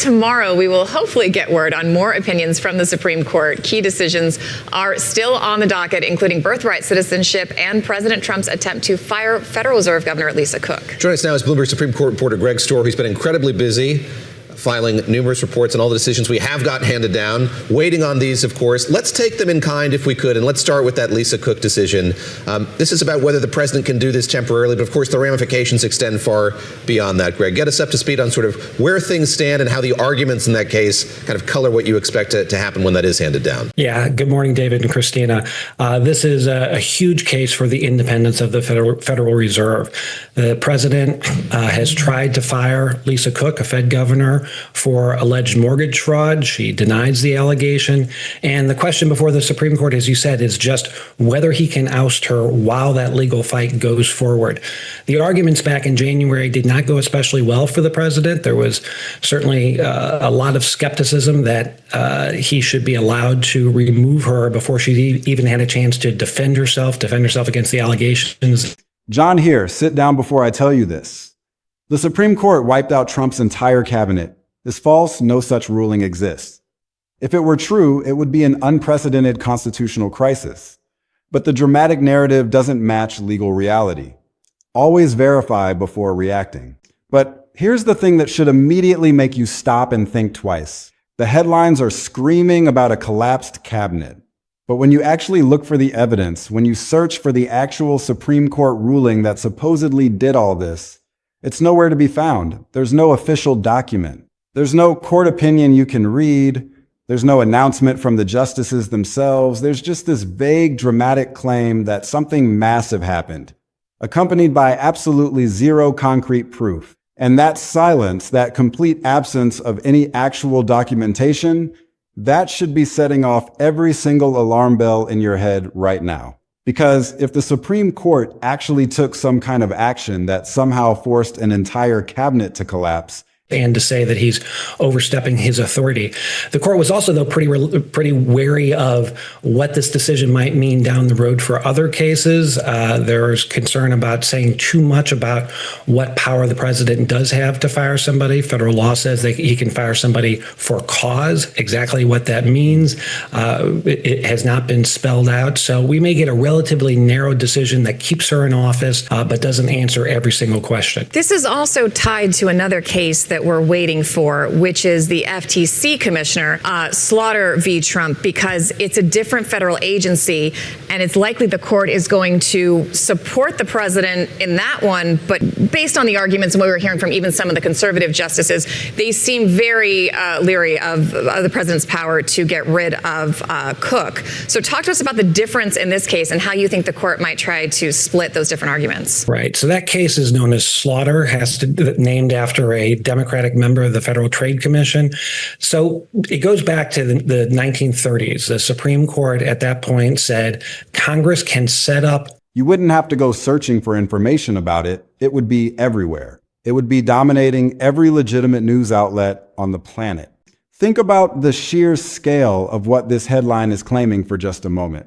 Tomorrow, we will hopefully get word on more opinions from the Supreme Court. Key decisions are still on the docket, including birthright citizenship and President Trump's attempt to fire Federal Reserve Governor Lisa Cook. Joining us now is Bloomberg Supreme Court reporter Greg Storr, who's been incredibly busy filing numerous reports on all the decisions we have gotten handed down, waiting on these, of course. Let's take them in kind if we could, and let's start with that Lisa Cook decision. This is about whether the president can do this temporarily, but of course the ramifications extend far beyond that. Greg, get us up to speed on sort of where things stand and how the arguments in that case kind of color what you expect to happen when that is handed down. Yeah, good morning, David and Christina. This is a huge case for the independence of the Federal Reserve. The president has tried to fire Lisa Cook, a Fed governor, for alleged mortgage fraud. She denies the allegation. And the question before the Supreme Court, as you said, is just whether he can oust her while that legal fight goes forward. The arguments back in January did not go especially well for the president. There was certainly a lot of skepticism that he should be allowed to remove her before she even had a chance to defend herself against the allegations. John here, sit down before I tell you this. The Supreme Court wiped out Trump's entire cabinet. It's false, no such ruling exists. If it were true, it would be an unprecedented constitutional crisis. But the dramatic narrative doesn't match legal reality. Always verify before reacting. But here's the thing that should immediately make you stop and think twice. The headlines are screaming about a collapsed cabinet. But when you actually look for the evidence, when you search for the actual Supreme Court ruling that supposedly did all this, it's nowhere to be found. There's no official document. There's no court opinion you can read. There's no announcement from the justices themselves. There's just this vague, dramatic claim that something massive happened, accompanied by absolutely zero concrete proof. And that silence, that complete absence of any actual documentation, that should be setting off every single alarm bell in your head right now. Because if the Supreme Court actually took some kind of action that somehow forced an entire cabinet to collapse, and to say that he's overstepping his authority. The court was also, though, pretty wary of what this decision might mean down the road for other cases. There's concern about saying too much about what power the president does have to fire somebody. Federal law says that he can fire somebody for cause. Exactly what that means, it has not been spelled out. So we may get a relatively narrow decision that keeps her in office, but doesn't answer every single question. This is also tied to another case that we're waiting for, which is the FTC commissioner, Slaughter v. Trump, because it's a different federal agency, and it's likely the court is going to support the president in that one. But based on the arguments and what we were hearing from even some of the conservative justices, they seem very leery of the president's power to get rid of Cook. So talk to us about the difference in this case and how you think the court might try to split those different arguments. Right. So that case is known as Slaughter, named after a Democratic member of the Federal Trade Commission. So it goes back to the 1930s. The Supreme Court at that point said Congress can set up. You wouldn't have to go searching for information about it. It would be everywhere. It would be dominating every legitimate news outlet on the planet. Think about the sheer scale of what this headline is claiming for just a moment.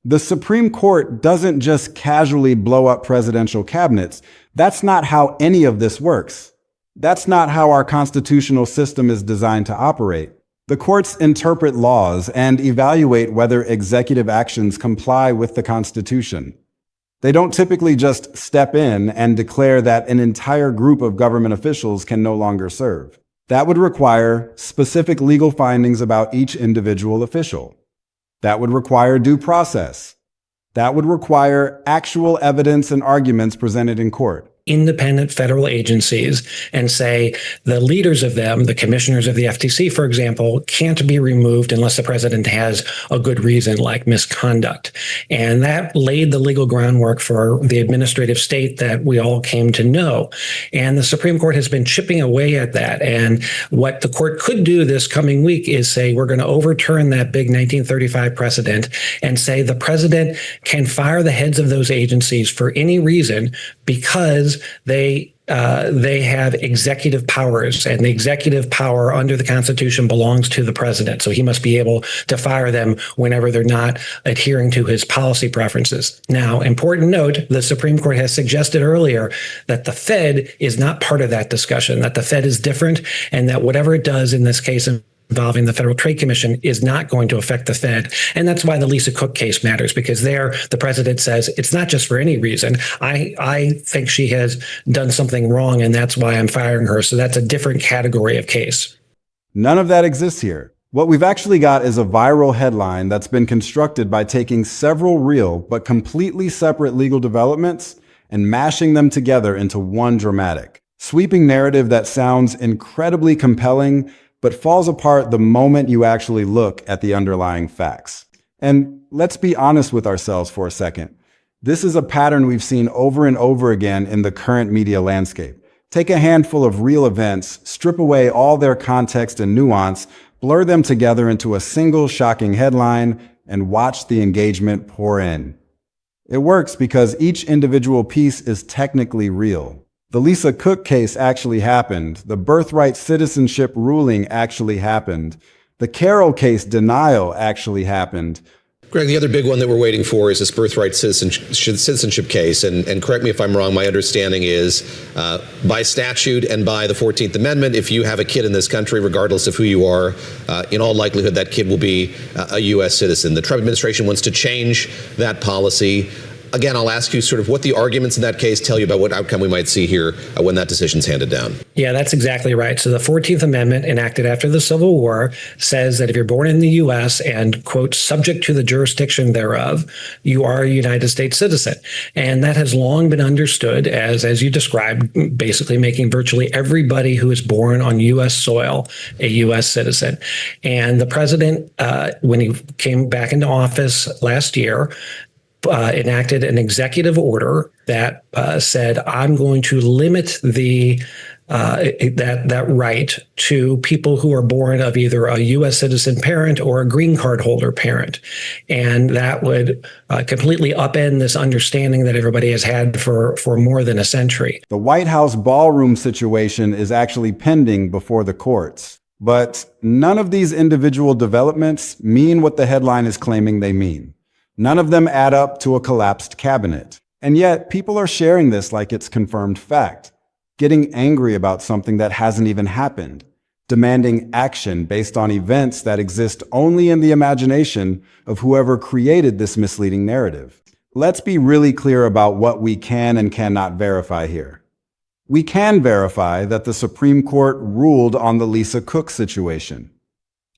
The Supreme Court doesn't just casually blow up presidential cabinets. That's not how any of this works. That's not how our constitutional system is designed to operate. The courts interpret laws and evaluate whether executive actions comply with the Constitution. They don't typically just step in and declare that an entire group of government officials can no longer serve. That would require specific legal findings about each individual official. That would require due process. That would require actual evidence and arguments presented in court. Independent federal agencies and say the leaders of them, the commissioners of the FTC, for example, can't be removed unless the president has a good reason, like misconduct. And that laid the legal groundwork for the administrative state that we all came to know. And the Supreme Court has been chipping away at that. And what the court could do this coming week is say, we're going to overturn that big 1935 precedent and say the president can fire the heads of those agencies for any reason because they they have executive powers, and the executive power under the Constitution belongs to the president. So he must be able to fire them whenever they're not adhering to his policy preferences. Now, important note, the Supreme Court has suggested earlier that the Fed is not part of that discussion, that the Fed is different, and that whatever it does in this case involving the Federal Trade Commission is not going to affect the Fed. And that's why the Lisa Cook case matters, because there the president says it's not just for any reason. I think she has done something wrong, and that's why I'm firing her. So that's a different category of case. None of that exists here. What we've actually got is a viral headline that's been constructed by taking several real but completely separate legal developments and mashing them together into one dramatic, sweeping narrative that sounds incredibly compelling but falls apart the moment you actually look at the underlying facts. And let's be honest with ourselves for a second. This is a pattern we've seen over and over again in the current media landscape. Take a handful of real events, strip away all their context and nuance, blur them together into a single shocking headline, and watch the engagement pour in. It works because each individual piece is technically real. The Lisa Cook case actually happened. The birthright citizenship ruling actually happened. The Carroll case denial actually happened. Greg, the other big one that we're waiting for is this birthright citizenship case. And correct me if I'm wrong, my understanding is by statute and by the 14th Amendment, if you have a kid in this country, regardless of who you are, in all likelihood, that kid will be a U.S. citizen. The Trump administration wants to change that policy. Again, I'll ask you sort of what the arguments in that case tell you about what outcome we might see here when that decision's handed down. Yeah, that's exactly right. So the 14th Amendment, enacted after the Civil War, says that if you're born in the U.S. and, quote, subject to the jurisdiction thereof, you are a United States citizen. And that has long been understood as you described, basically making virtually everybody who is born on U.S. soil a U.S. citizen. And the president, when he came back into office last year, enacted an executive order that said, I'm going to limit that right to people who are born of either a U.S. citizen parent or a green card holder parent. And that would completely upend this understanding that everybody has had for more than a century. The White House ballroom situation is actually pending before the courts. But none of these individual developments mean what the headline is claiming they mean. None of them add up to a collapsed cabinet. And yet, people are sharing this like it's confirmed fact, getting angry about something that hasn't even happened, demanding action based on events that exist only in the imagination of whoever created this misleading narrative. Let's be really clear about what we can and cannot verify here. We can verify that the Supreme Court ruled on the Lisa Cook situation.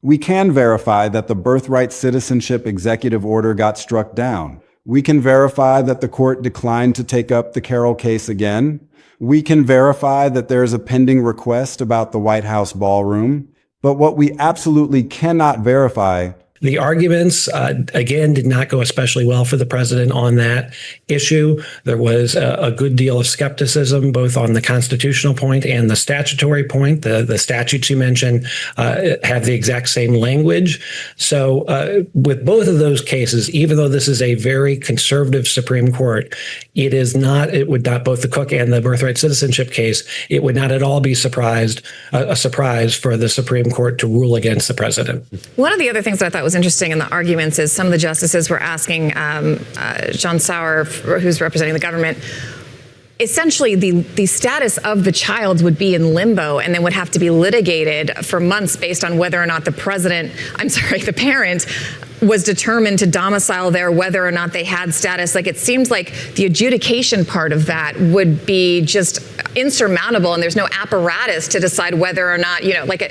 We can verify that the birthright citizenship executive order got struck down. We can verify that the court declined to take up the Carroll case again. We can verify that there is a pending request about the White House ballroom. But what we absolutely cannot verify. The arguments, again, did not go especially well for the president on that issue. There was a good deal of skepticism, both on the constitutional point and the statutory point. The statutes you mentioned have the exact same language. So with both of those cases, even though this is a very conservative Supreme Court, it would not, both the Cook and the birthright citizenship case, it would not at all be a surprise for the Supreme Court to rule against the president. One of the other things that I thought was interesting in the arguments is some of the justices were asking John Sauer, who's representing the government, essentially the status of the child would be in limbo and then would have to be litigated for months based on whether or not the parent was determined to domicile there, whether or not they had status. Like, it seems like the adjudication part of that would be just insurmountable, and there's no apparatus to decide whether or not,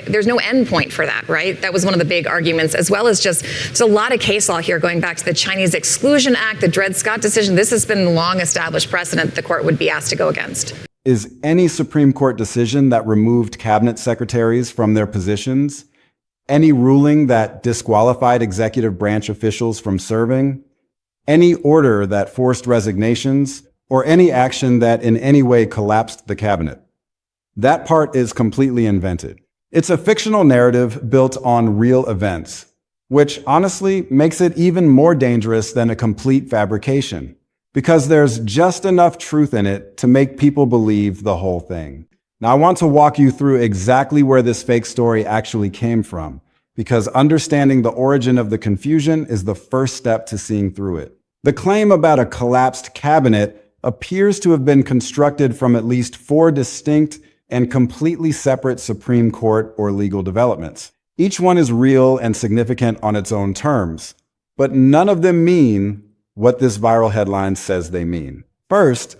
there's no endpoint for that, right? That was one of the big arguments, as well as just, there's a lot of case law here going back to the Chinese Exclusion Act, the Dred Scott decision. This has been long established precedent the court would be asked to go against. Is any Supreme Court decision that removed cabinet secretaries from their positions, any ruling that disqualified executive branch officials from serving, any order that forced resignations, or any action that in any way collapsed the cabinet. That part is completely invented. It's a fictional narrative built on real events, which honestly makes it even more dangerous than a complete fabrication. because there's just enough truth in it to make people believe the whole thing. Now, I want to walk you through exactly where this fake story actually came from, because understanding the origin of the confusion is the first step to seeing through it. The claim about a collapsed cabinet appears to have been constructed from at least 4 distinct and completely separate Supreme Court or legal developments. Each one is real and significant on its own terms, but none of them mean what this viral headline says they mean. First,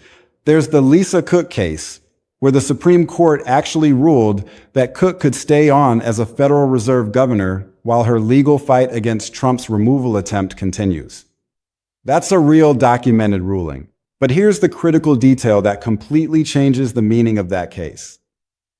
there's the Lisa Cook case, where the Supreme Court actually ruled that Cook could stay on as a Federal Reserve governor while her legal fight against Trump's removal attempt continues. That's a real documented ruling. But here's the critical detail that completely changes the meaning of that case.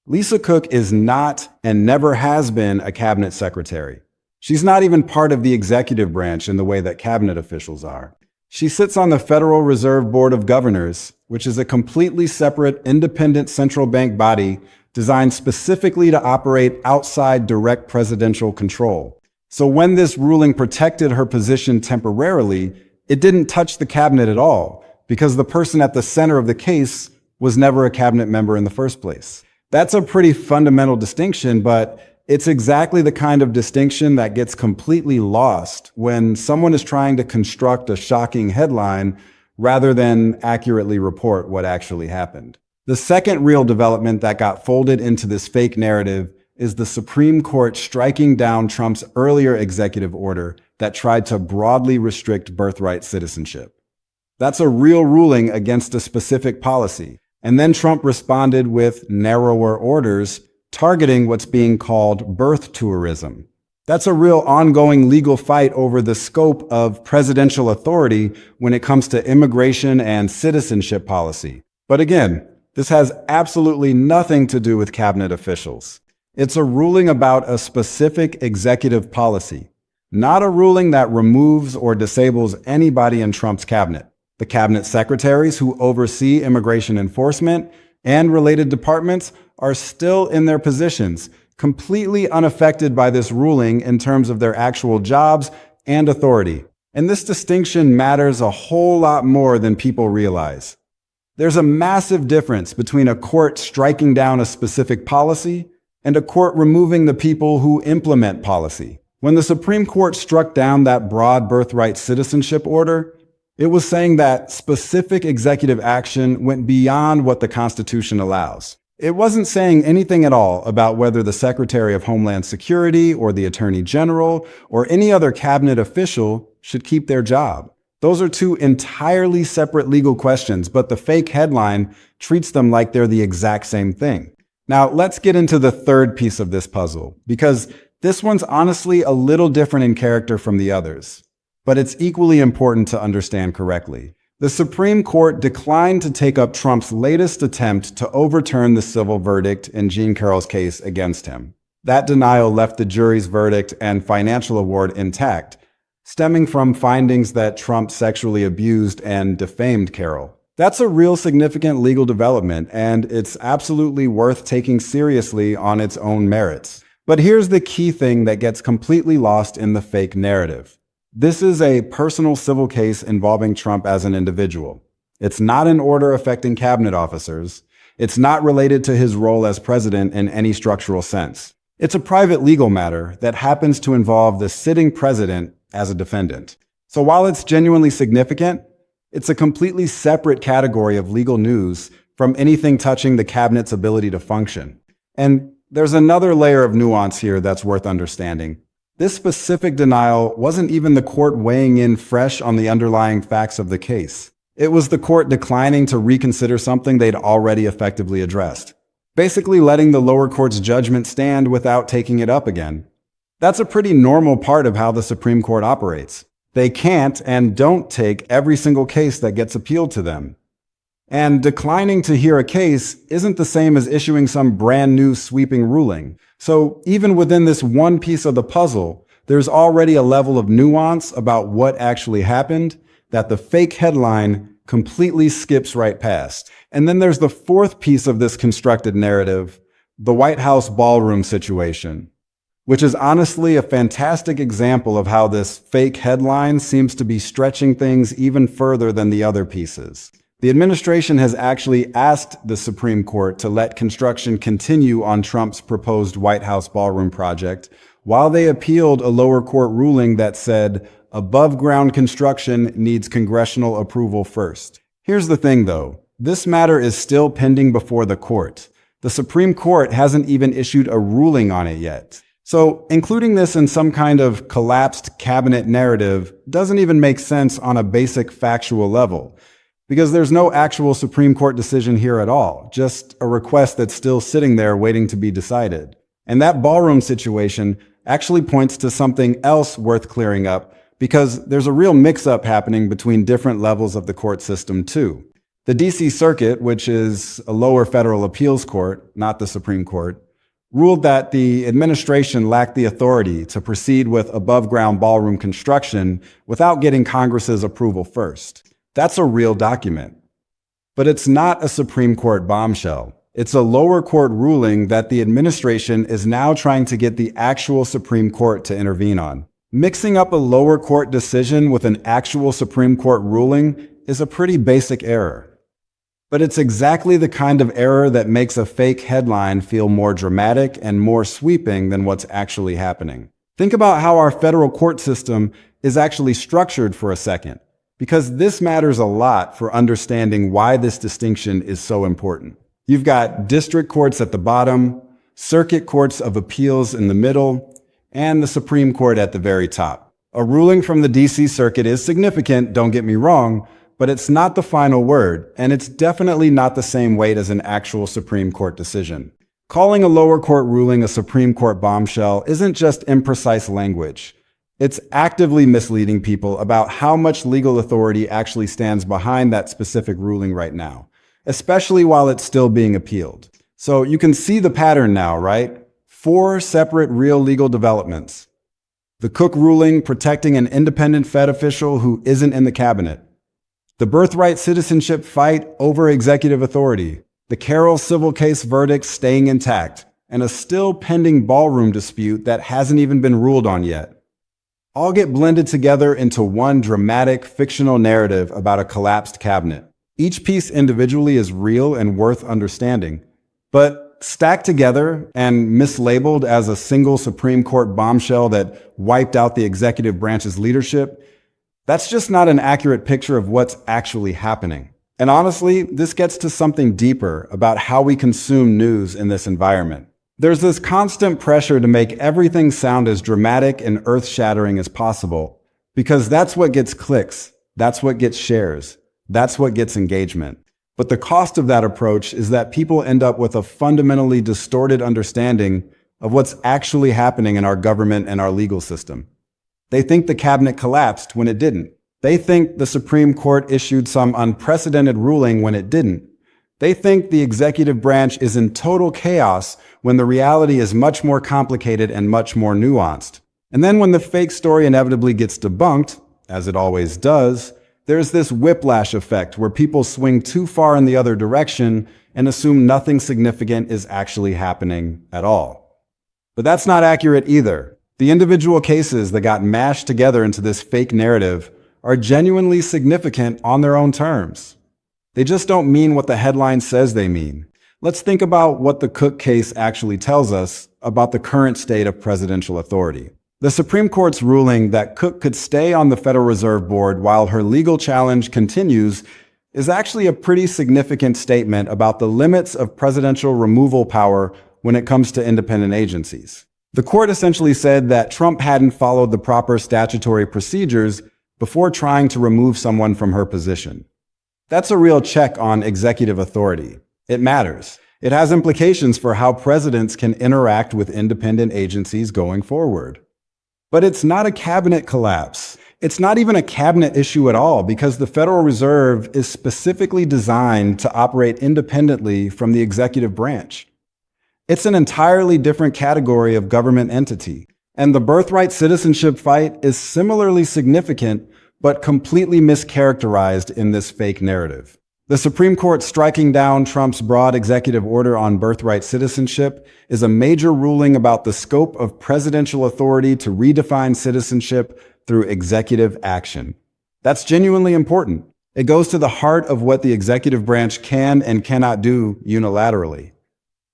Lisa Cook is not and never has been a cabinet secretary. She's not even part of the executive branch in the way that cabinet officials are. She sits on the Federal Reserve Board of Governors, which is a completely separate, independent central bank body designed specifically to operate outside direct presidential control. So when this ruling protected her position temporarily, it didn't touch the cabinet at all, because the person at the center of the case was never a cabinet member in the first place. That's a pretty fundamental distinction, but it's exactly the kind of distinction that gets completely lost when someone is trying to construct a shocking headline rather than accurately report what actually happened. The second real development that got folded into this fake narrative is the Supreme Court striking down Trump's earlier executive order that tried to broadly restrict birthright citizenship. That's a real ruling against a specific policy. And then Trump responded with narrower orders targeting what's being called birth tourism. That's a real ongoing legal fight over the scope of presidential authority when it comes to immigration and citizenship policy. But again, this has absolutely nothing to do with cabinet officials. It's a ruling about a specific executive policy, not a ruling that removes or disables anybody in Trump's cabinet. The cabinet secretaries who oversee immigration enforcement and related departments are still in their positions, completely unaffected by this ruling in terms of their actual jobs and authority. And this distinction matters a whole lot more than people realize. There's a massive difference between a court striking down a specific policy and a court removing the people who implement policy. When the Supreme Court struck down that broad birthright citizenship order, it was saying that specific executive action went beyond what the Constitution allows. It wasn't saying anything at all about whether the Secretary of Homeland Security or the Attorney General or any other cabinet official should keep their job. Those are 2 entirely separate legal questions, but the fake headline treats them like they're the exact same thing. Now, let's get into the third piece of this puzzle, because this one's honestly a little different in character from the others, but it's equally important to understand correctly. The Supreme Court declined to take up Trump's latest attempt to overturn the civil verdict in Jean Carroll's case against him. That denial left the jury's verdict and financial award intact, stemming from findings that Trump sexually abused and defamed Carroll. That's a real significant legal development, and it's absolutely worth taking seriously on its own merits. But here's the key thing that gets completely lost in the fake narrative. This is a personal civil case involving Trump as an individual. It's not an order affecting cabinet officers. It's not related to his role as president in any structural sense. It's a private legal matter that happens to involve the sitting president as a defendant. So while it's genuinely significant, it's a completely separate category of legal news from anything touching the cabinet's ability to function. And there's another layer of nuance here that's worth understanding. This specific denial wasn't even the court weighing in fresh on the underlying facts of the case. It was the court declining to reconsider something they'd already effectively addressed, basically letting the lower court's judgment stand without taking it up again. That's a pretty normal part of how the Supreme Court operates. They can't and don't take every single case that gets appealed to them. And declining to hear a case isn't the same as issuing some brand new sweeping ruling. So even within this one piece of the puzzle, there's already a level of nuance about what actually happened that the fake headline completely skips right past. And then there's the fourth piece of this constructed narrative, the White House ballroom situation. which is honestly a fantastic example of how this fake headline seems to be stretching things even further than the other pieces. The administration has actually asked the Supreme Court to let construction continue on Trump's proposed White House ballroom project, while they appealed a lower court ruling that said above-ground construction needs congressional approval first. Here's the thing, though. This matter is still pending before the court. The Supreme Court hasn't even issued a ruling on it yet. So including this in some kind of collapsed cabinet narrative doesn't even make sense on a basic factual level, because there's no actual Supreme Court decision here at all, just a request that's still sitting there waiting to be decided. And that ballroom situation actually points to something else worth clearing up, because there's a real mix-up happening between different levels of the court system too. The D.C. Circuit, which is a lower federal appeals court, not the Supreme Court, ruled that the administration lacked the authority to proceed with above-ground ballroom construction without getting Congress's approval first. That's a real document. But it's not a Supreme Court bombshell. It's a lower court ruling that the administration is now trying to get the actual Supreme Court to intervene on. Mixing up a lower court decision with an actual Supreme Court ruling is a pretty basic error. But it's exactly the kind of error that makes a fake headline feel more dramatic and more sweeping than what's actually happening. Think about how our federal court system is actually structured for a second, because this matters a lot for understanding why this distinction is so important. You've got district courts at the bottom, circuit courts of appeals in the middle, and the Supreme Court at the very top. A ruling from the D.C. Circuit is significant, don't get me wrong, but it's not the final word, and it's definitely not the same weight as an actual Supreme Court decision. Calling a lower court ruling a Supreme Court bombshell isn't just imprecise language. It's actively misleading people about how much legal authority actually stands behind that specific ruling right now, especially while it's still being appealed. So you can see the pattern now, right? 4 separate real legal developments. The Cook ruling protecting an independent Fed official who isn't in the cabinet. The birthright citizenship fight over executive authority. The Carroll civil case verdict staying intact. And a still pending ballroom dispute that hasn't even been ruled on yet. All get blended together into one dramatic fictional narrative about a collapsed cabinet. Each piece individually is real and worth understanding, but stacked together and mislabeled as a single Supreme Court bombshell that wiped out the executive branch's leadership, that's just not an accurate picture of what's actually happening. And honestly, this gets to something deeper about how we consume news in this environment. There's this constant pressure to make everything sound as dramatic and earth-shattering as possible, because that's what gets clicks, that's what gets shares, that's what gets engagement. But the cost of that approach is that people end up with a fundamentally distorted understanding of what's actually happening in our government and our legal system. They think the cabinet collapsed when it didn't. They think the Supreme Court issued some unprecedented ruling when it didn't. They think the executive branch is in total chaos when the reality is much more complicated and much more nuanced. And then when the fake story inevitably gets debunked, as it always does, there's this whiplash effect where people swing too far in the other direction and assume nothing significant is actually happening at all. But that's not accurate either. The individual cases that got mashed together into this fake narrative are genuinely significant on their own terms. They just don't mean what the headline says they mean. Let's think about what the Cook case actually tells us about the current state of presidential authority. The Supreme Court's ruling that Cook could stay on the Federal Reserve Board while her legal challenge continues is actually a pretty significant statement about the limits of presidential removal power when it comes to independent agencies. The court essentially said that Trump hadn't followed the proper statutory procedures before trying to remove someone from her position. That's a real check on executive authority. It matters. It has implications for how presidents can interact with independent agencies going forward. But it's not a cabinet collapse. It's not even a cabinet issue at all, because the Federal Reserve is specifically designed to operate independently from the executive branch. It's an entirely different category of government entity. And the birthright citizenship fight is similarly significant, but completely mischaracterized in this fake narrative. The Supreme Court striking down Trump's broad executive order on birthright citizenship is a major ruling about the scope of presidential authority to redefine citizenship through executive action. That's genuinely important. It goes to the heart of what the executive branch can and cannot do unilaterally.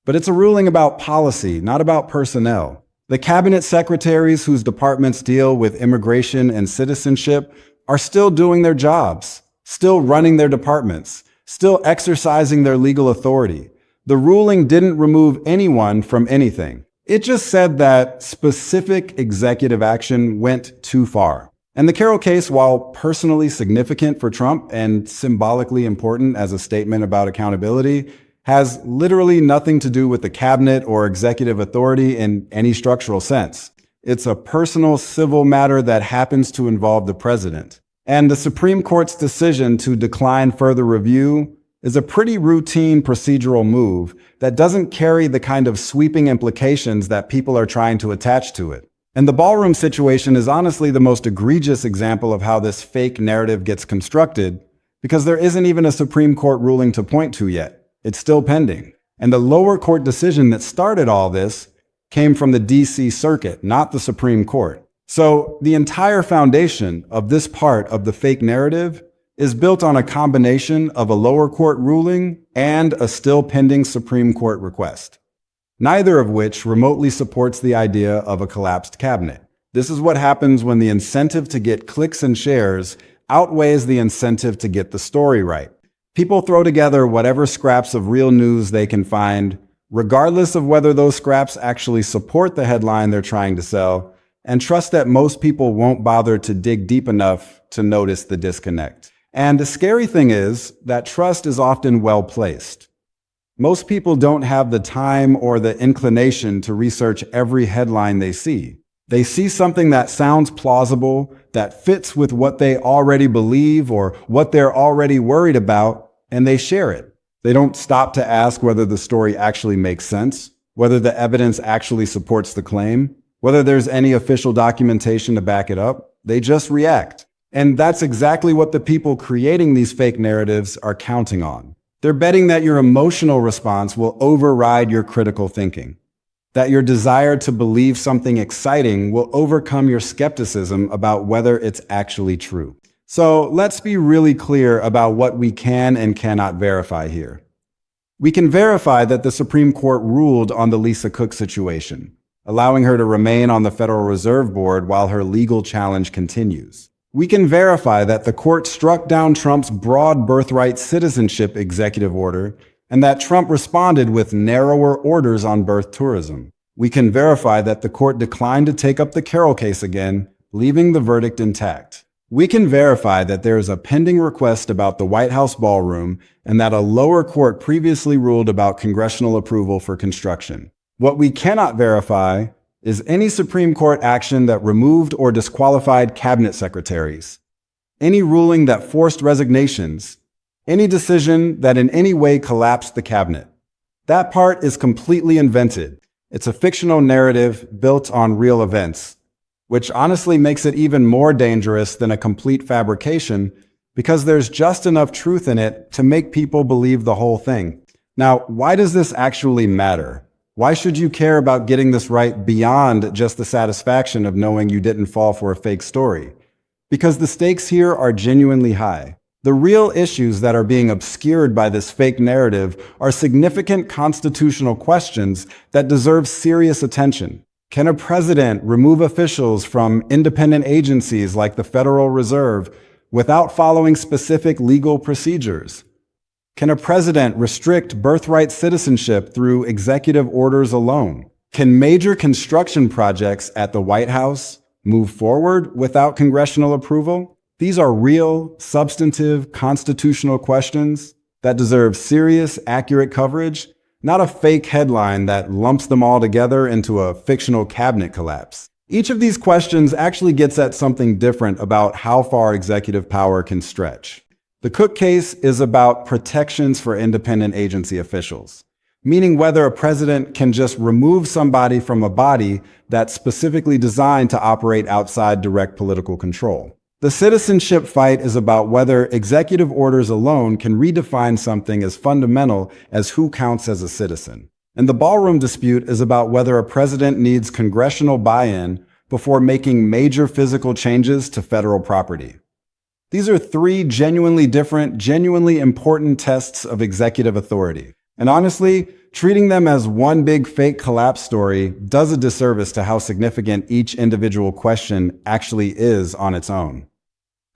But it's a ruling about policy, not about personnel. The cabinet secretaries whose departments deal with immigration and citizenship are still doing their jobs, still running their departments, still exercising their legal authority. The ruling didn't remove anyone from anything. It just said that specific executive action went too far. And the Carroll case, while personally significant for Trump and symbolically important as a statement about accountability, has literally nothing to do with the cabinet or executive authority in any structural sense. It's a personal civil matter that happens to involve the president. And the Supreme Court's decision to decline further review is a pretty routine procedural move that doesn't carry the kind of sweeping implications that people are trying to attach to it. And the ballroom situation is honestly the most egregious example of how this fake narrative gets constructed, because there isn't even a Supreme Court ruling to point to yet. It's still pending. And the lower court decision that started all this came from the D.C. Circuit, not the Supreme Court. So the entire foundation of this part of the fake narrative is built on a combination of a lower court ruling and a still pending Supreme Court request, neither of which remotely supports the idea of a collapsed cabinet. This is what happens when the incentive to get clicks and shares outweighs the incentive to get the story right. People throw together whatever scraps of real news they can find, regardless of whether those scraps actually support the headline they're trying to sell, and trust that most people won't bother to dig deep enough to notice the disconnect. And the scary thing is that trust is often well placed. Most people don't have the time or the inclination to research every headline they see. They see something that sounds plausible, that fits with what they already believe or what they're already worried about, and they share it. They don't stop to ask whether the story actually makes sense, whether the evidence actually supports the claim, whether there's any official documentation to back it up. They just react. And that's exactly what the people creating these fake narratives are counting on. They're betting that your emotional response will override your critical thinking, that your desire to believe something exciting will overcome your skepticism about whether it's actually true. So let's be really clear about what we can and cannot verify here. We can verify that the Supreme Court ruled on the Lisa Cook situation, allowing her to remain on the Federal Reserve Board while her legal challenge continues. We can verify that the court struck down Trump's broad birthright citizenship executive order and that Trump responded with narrower orders on birth tourism. We can verify that the court declined to take up the Carroll case again, leaving the verdict intact. We can verify that there is a pending request about the White House ballroom and that a lower court previously ruled about congressional approval for construction. What we cannot verify is any Supreme Court action that removed or disqualified cabinet secretaries, any ruling that forced resignations, any decision that in any way collapsed the cabinet. That part is completely invented. It's a fictional narrative built on real events, which honestly makes it even more dangerous than a complete fabrication because there's just enough truth in it to make people believe the whole thing. Now, why does this actually matter? Why should you care about getting this right beyond just the satisfaction of knowing you didn't fall for a fake story? Because the stakes here are genuinely high. The real issues that are being obscured by this fake narrative are significant constitutional questions that deserve serious attention. Can a president remove officials from independent agencies like the Federal Reserve without following specific legal procedures? Can a president restrict birthright citizenship through executive orders alone? Can major construction projects at the White House move forward without congressional approval? These are real, substantive, constitutional questions that deserve serious, accurate coverage, not a fake headline that lumps them all together into a fictional cabinet collapse. Each of these questions actually gets at something different about how far executive power can stretch. The Cook case is about protections for independent agency officials, meaning whether a president can just remove somebody from a body that's specifically designed to operate outside direct political control. The citizenship fight is about whether executive orders alone can redefine something as fundamental as who counts as a citizen. And the ballroom dispute is about whether a president needs congressional buy-in before making major physical changes to federal property. These are three genuinely different, genuinely important tests of executive authority. And honestly, treating them as one big fake collapse story does a disservice to how significant each individual question actually is on its own.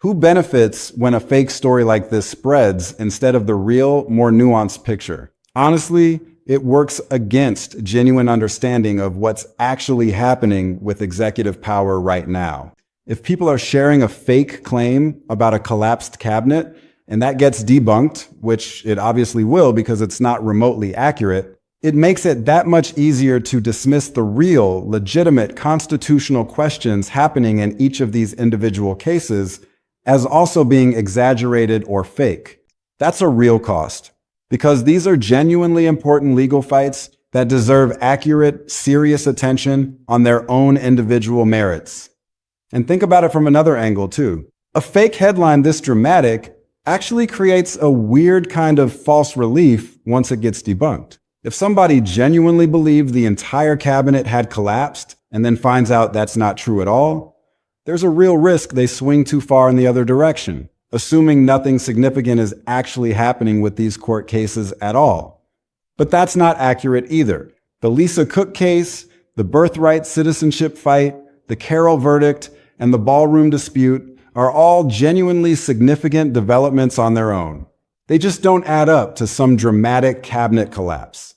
Who benefits when a fake story like this spreads instead of the real, more nuanced picture? Honestly, it works against genuine understanding of what's actually happening with executive power right now. If people are sharing a fake claim about a collapsed cabinet, and that gets debunked, which it obviously will because it's not remotely accurate, it makes it that much easier to dismiss the real, legitimate constitutional questions happening in each of these individual cases as also being exaggerated or fake. That's a real cost, because these are genuinely important legal fights that deserve accurate, serious attention on their own individual merits. And think about it from another angle, too. A fake headline this dramatic actually creates a weird kind of false relief once it gets debunked. If somebody genuinely believed the entire cabinet had collapsed and then finds out that's not true at all, there's a real risk they swing too far in the other direction, assuming nothing significant is actually happening with these court cases at all. But that's not accurate either. The Lisa Cook case, the birthright citizenship fight, the Carroll verdict, and the ballroom dispute are all genuinely significant developments on their own. They just don't add up to some dramatic cabinet collapse.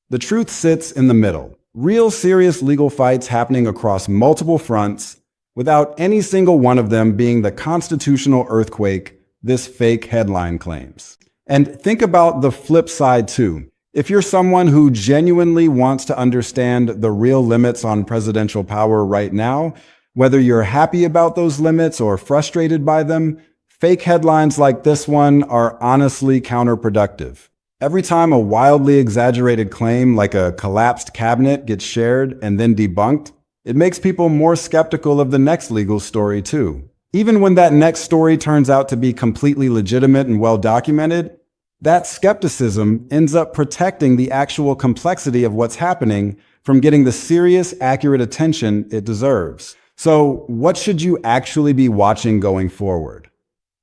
The truth sits in the middle. Real serious legal fights happening across multiple fronts without any single one of them being the constitutional earthquake this fake headline claims. And think about the flip side too. If you're someone who genuinely wants to understand the real limits on presidential power right now, whether you're happy about those limits or frustrated by them, fake headlines like this one are honestly counterproductive. Every time a wildly exaggerated claim like a collapsed cabinet gets shared and then debunked, it makes people more skeptical of the next legal story too. Even when that next story turns out to be completely legitimate and well documented, that skepticism ends up protecting the actual complexity of what's happening from getting the serious, accurate attention it deserves. So, what should you actually be watching going forward?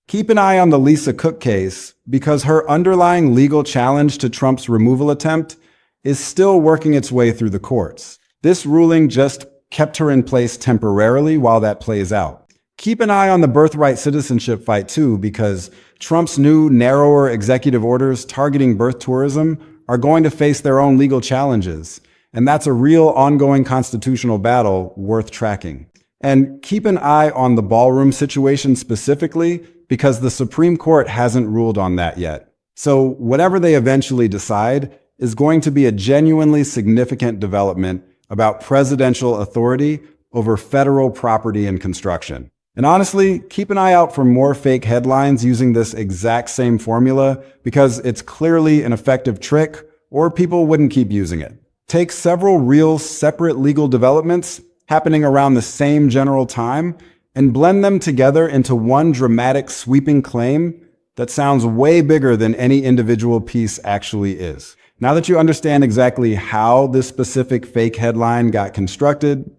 Keep an eye on the Lisa Cook case because her underlying legal challenge to Trump's removal attempt is still working its way through the courts. This ruling just kept her in place temporarily while that plays out. Keep an eye on the birthright citizenship fight too, because Trump's new, narrower executive orders targeting birth tourism are going to face their own legal challenges. And that's a real ongoing constitutional battle worth tracking. And keep an eye on the ballroom situation specifically, because the Supreme Court hasn't ruled on that yet. So whatever they eventually decide is going to be a genuinely significant development about presidential authority over federal property and construction. And honestly, keep an eye out for more fake headlines using this exact same formula because it's clearly an effective trick or people wouldn't keep using it. Take several real separate legal developments happening around the same general time and blend them together into one dramatic sweeping claim that sounds way bigger than any individual piece actually is. Now that you understand exactly how this specific fake headline got constructed,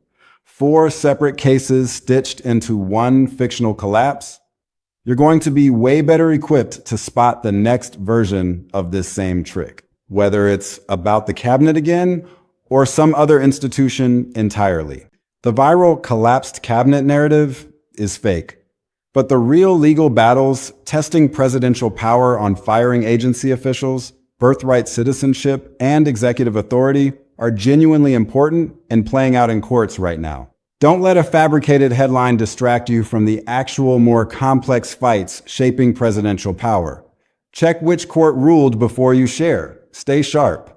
4 separate cases stitched into one fictional collapse, you're going to be way better equipped to spot the next version of this same trick, whether it's about the cabinet again or some other institution entirely. The viral collapsed cabinet narrative is fake, but the real legal battles testing presidential power on firing agency officials, birthright citizenship, and executive authority are genuinely important and playing out in courts right now. Don't let a fabricated headline distract you from the actual, more complex fights shaping presidential power. Check which court ruled before you share. Stay sharp.